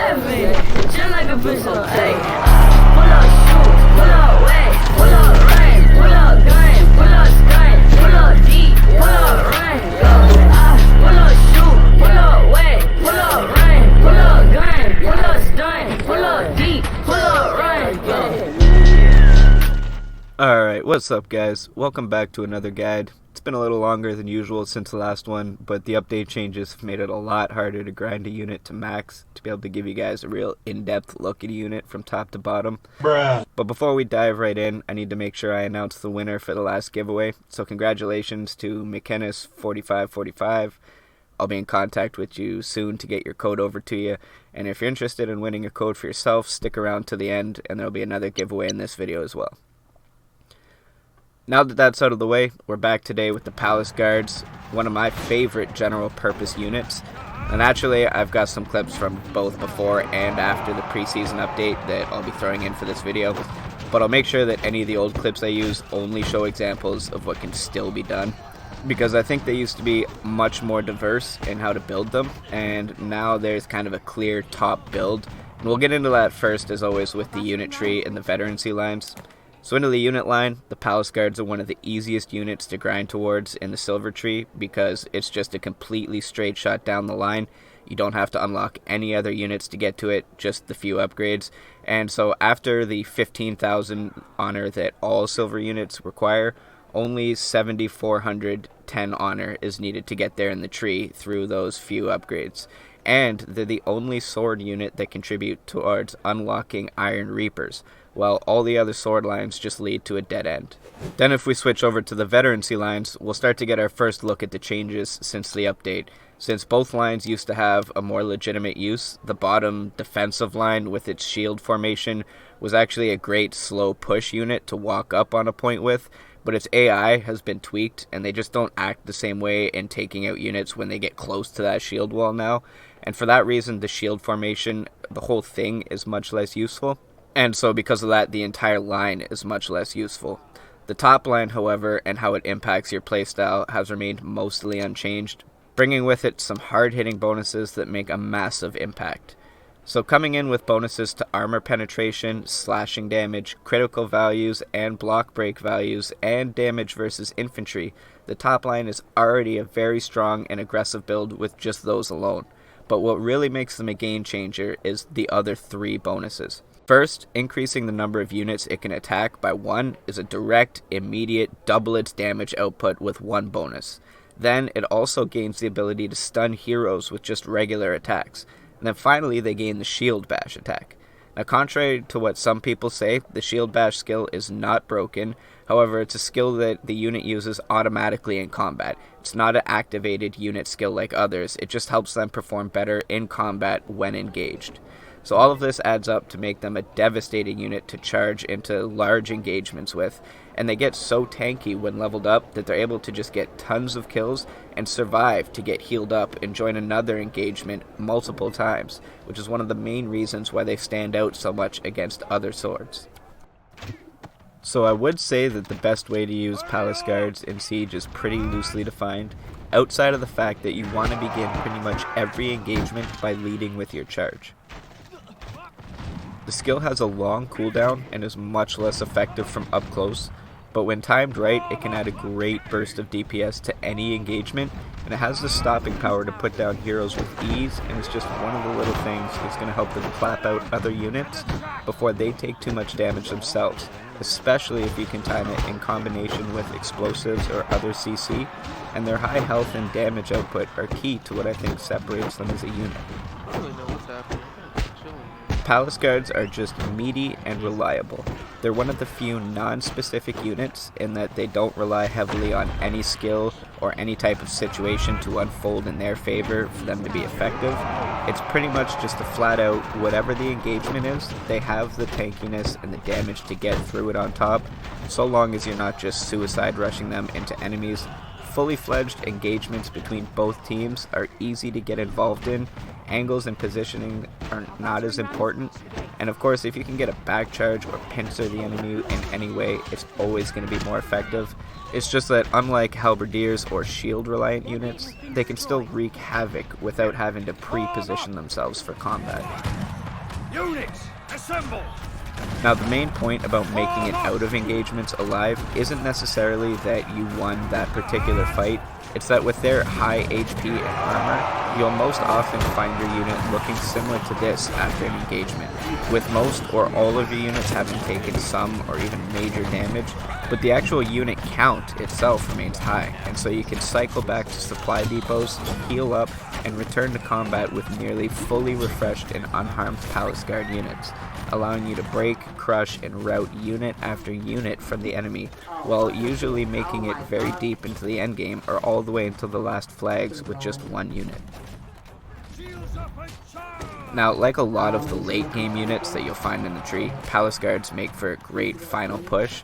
heavy. Just like a pistol, ayy. Pull up shoot, pull up way, pull up rain, pull up game, pull up strain, pull up deep, pull up rain, go. Pull up shoot, pull up way, pull up rain, pull up game, pull up strain, pull up deep, pull up rain, go. Alright, what's up guys? Welcome back to another guide. It's been a little longer than usual since the last one, but the update changes have made it a lot harder to grind a unit to max to be able to give you guys a real in-depth look at a unit from top to bottom. Bruh. But before we dive right in, I need to make sure I announce the winner for the last giveaway. So congratulations to McKennis4545. I'll be in contact with you soon to get your code over to you. And if you're interested in winning a code for yourself, stick around to the end and there'll be another giveaway in this video as well. Now that that's out of the way, we're back today with the Palace Guards, one of my favorite general purpose units. And actually, I've got some clips from both before and after the preseason update that I'll be throwing in for this video. But I'll make sure that any of the old clips I use only show examples of what can still be done, because I think they used to be much more diverse in how to build them, and now there's kind of a clear top build. And we'll get into that first, as always, with the unit tree and the Veterancy lines. So into the unit line, the Palace Guards are one of the easiest units to grind towards in the silver tree because it's just a completely straight shot down the line. You don't have to unlock any other units to get to it, just the few upgrades. And so after the 15,000 honor that all silver units require, only 7,410 honor is needed to get there in the tree through those few upgrades. And they're the only sword unit that contribute towards unlocking Iron Reapers, while all the other sword lines just lead to a dead end. Then if we switch over to the Veterancy lines, we'll start to get our first look at the changes since the update. Since both lines used to have a more legitimate use, the bottom defensive line with its shield formation was actually a great slow push unit to walk up on a point with, but its AI has been tweaked and they just don't act the same way in taking out units when they get close to that shield wall now. And for that reason, the shield formation, the whole thing, is much less useful. And so because of that, the entire line is much less useful. The top line, however, and how it impacts your playstyle has remained mostly unchanged, bringing with it some hard-hitting bonuses that make a massive impact. So coming in with bonuses to armor penetration, slashing damage, critical values, and block break values, and damage versus infantry, the top line is already a very strong and aggressive build with just those alone. But what really makes them a game changer is the other three bonuses. First, increasing the number of units it can attack by 1 is a direct, immediate, double its damage output with 1 bonus. Then, it also gains the ability to stun heroes with just regular attacks. And then finally, they gain the Shield Bash attack. Now, contrary to what some people say, the Shield Bash skill is not broken. However, it's a skill that the unit uses automatically in combat. It's not an activated unit skill like others, it just helps them perform better in combat when engaged. So all of this adds up to make them a devastating unit to charge into large engagements with, and they get so tanky when leveled up that they're able to just get tons of kills and survive to get healed up and join another engagement multiple times, which is one of the main reasons why they stand out so much against other swords. So I would say that the best way to use Palace Guards in Siege is pretty loosely defined, outside of the fact that you want to begin pretty much every engagement by leading with your charge. The skill has a long cooldown and is much less effective from up close, but when timed right, it can add a great burst of DPS to any engagement, and it has the stopping power to put down heroes with ease, and it's just one of the little things that's going to help them clap out other units before they take too much damage themselves, especially if you can time it in combination with explosives or other CC, and their high health and damage output are key to what I think separates them as a unit. I don't really know what's happening. Palace Guards are just meaty and reliable. They're one of the few non-specific units in that they don't rely heavily on any skill or any type of situation to unfold in their favor for them to be effective. It's pretty much just a flat out, whatever the engagement is, they have the tankiness and the damage to get through it on top, so long as you're not just suicide rushing them into enemies. Fully fledged engagements between both teams are easy to get involved in, angles and positioning are not as important, and of course if you can get a back charge or pincer the enemy in any way, it's always going to be more effective. It's just that unlike halberdiers or shield reliant units, they can still wreak havoc without having to pre-position themselves for combat. Units, assemble! Now the main point about making it out of engagements alive isn't necessarily that you won that particular fight, it's that with their high HP and armor, you'll most often find your unit looking similar to this after an engagement, with most or all of your units having taken some or even major damage, but the actual unit count itself remains high, and so you can cycle back to supply depots, heal up, and return to combat with nearly fully refreshed and unharmed Palace Guard units, allowing you to break, crush, and rout unit after unit from the enemy, while usually making it very deep into the endgame or all the way until the last flags with just one unit. Now, like a lot of the late game units that you'll find in the tree, Palace Guards make for a great final push,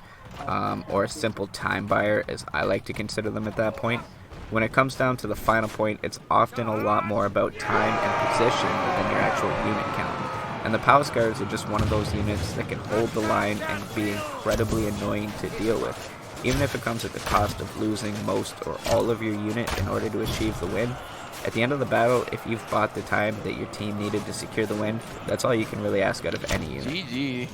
or a simple time buyer as I like to consider them at that point. When it comes down to the final point, it's often a lot more about time and position than your actual unit count. And the Palace Guards are just one of those units that can hold the line and be incredibly annoying to deal with, even if it comes at the cost of losing most or all of your unit in order to achieve the win. At the end of the battle, if you've bought the time that your team needed to secure the win, that's all you can really ask out of any unit. GG.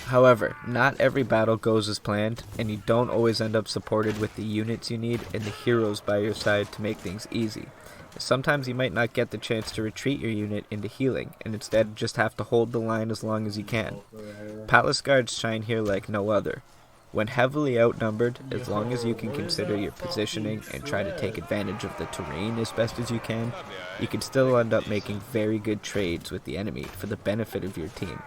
However, not every battle goes as planned, and you don't always end up supported with the units you need and the heroes by your side to make things easy. Sometimes you might not get the chance to retreat your unit into healing, and instead just have to hold the line as long as you can. Palace Guards shine here like no other. When heavily outnumbered, as long as you can consider your positioning and try to take advantage of the terrain as best as you can still end up making very good trades with the enemy for the benefit of your team.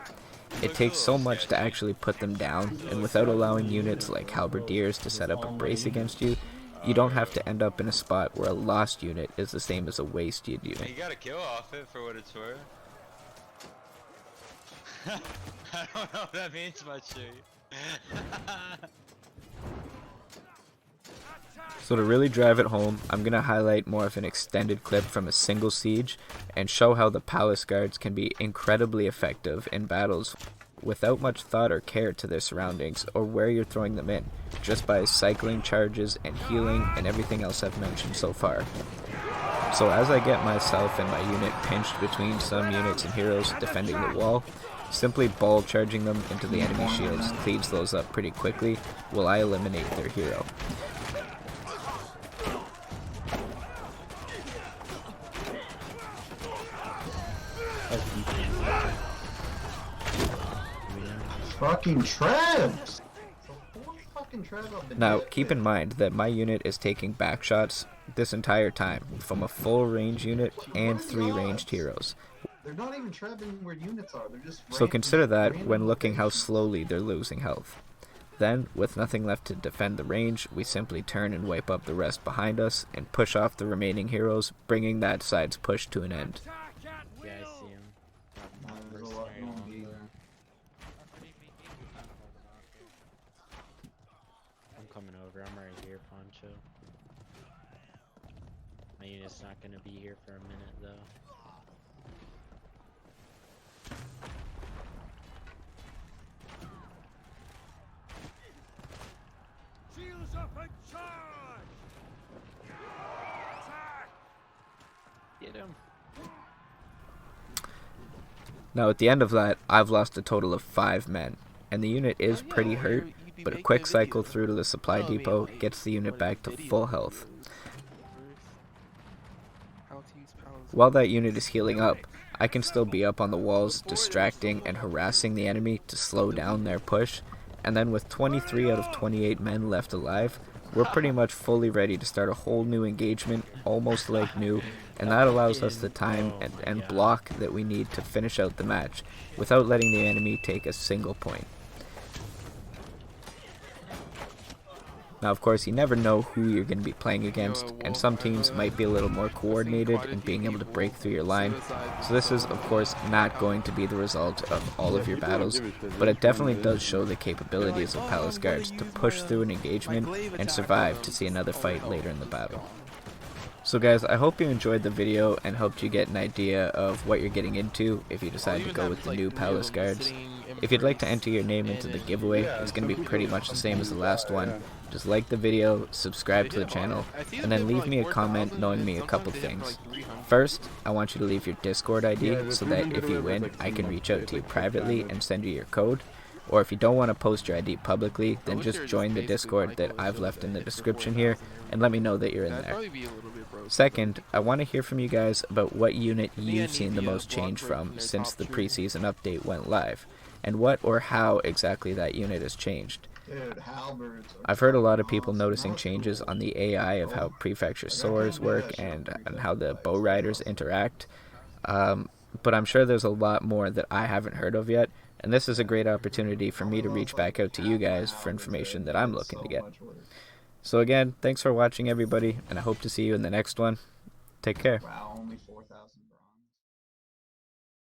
It takes so much to actually put them down, and without allowing units like halberdiers to set up a brace against you, you don't have to end up in a spot where a lost unit is the same as a wasted unit. You got a kill off it for what it's worth. I don't know if that means much to you. So to really drive it home, I'm going to highlight more of an extended clip from a single siege and show how the Palace Guards can be incredibly effective in battles without much thought or care to their surroundings or where you're throwing them in, just by cycling charges and healing and everything else I've mentioned so far. So as I get myself and my unit pinched between some units and heroes defending the wall, simply ball charging them into the enemy shields cleaves those up pretty quickly while I eliminate their hero. Fucking traps! Now, keep in mind that my unit is taking back shots this entire time from a full range unit and 3 ranged heroes. They're not even trapping where units are, they're just So consider that when looking how slowly they're losing health. Then, with nothing left to defend the range, we simply turn and wipe up the rest behind us and push off the remaining heroes, bringing that side's push to an end. Yeah, I see him. There's a lot going on there. I'm coming over. I'm right here, Poncho. My unit's not gonna be here for a minute, though. Shields up and charge! Attack! Get him. Now at the end of that, I've lost a total of 5 men, and the unit is pretty hurt, but a quick cycle through to the supply depot gets the unit back to full health. While that unit is healing up, I can still be up on the walls, distracting and harassing the enemy to slow down their push, and then with 23 out of 28 men left alive, we're pretty much fully ready to start a whole new engagement, almost like new, and that allows us the time and block that we need to finish out the match, without letting the enemy take a single point. Now of course you never know who you're going to be playing against, and some teams might be a little more coordinated in being able to break through your line, so this is of course not going to be the result of all of your battles, but it definitely does show the capabilities of Palace Guards to push through an engagement and survive to see another fight later in the battle. So guys, I hope you enjoyed the video and helped you get an idea of what you're getting into if you decide to go with the new Palace Guards. If you'd like to enter your name into the giveaway, it's going to be pretty much the same as the last one. Just like the video, subscribe to the channel, and then leave me a comment knowing me a couple things. First, I want you to leave your Discord ID so that if you win, I can reach out to you privately and send you your code. Or if you don't want to post your ID publicly, then just join the Discord that I've left in the description here and let me know that you're in there. Second, I want to hear from you guys about what unit you've seen the most change from since the preseason update went live, and what or how exactly that unit has changed. Dude, halberds are I've heard a lot of fucking people awesome. noticing changes on the AI of how prefecture swords work and how the bow riders interact, but I'm sure there's a lot more that I haven't heard of yet, and this is a great opportunity for me to reach back out to you guys for information that I'm looking to get. So again, thanks for watching everybody, and I hope to see you in the next one. Take care. Wow, only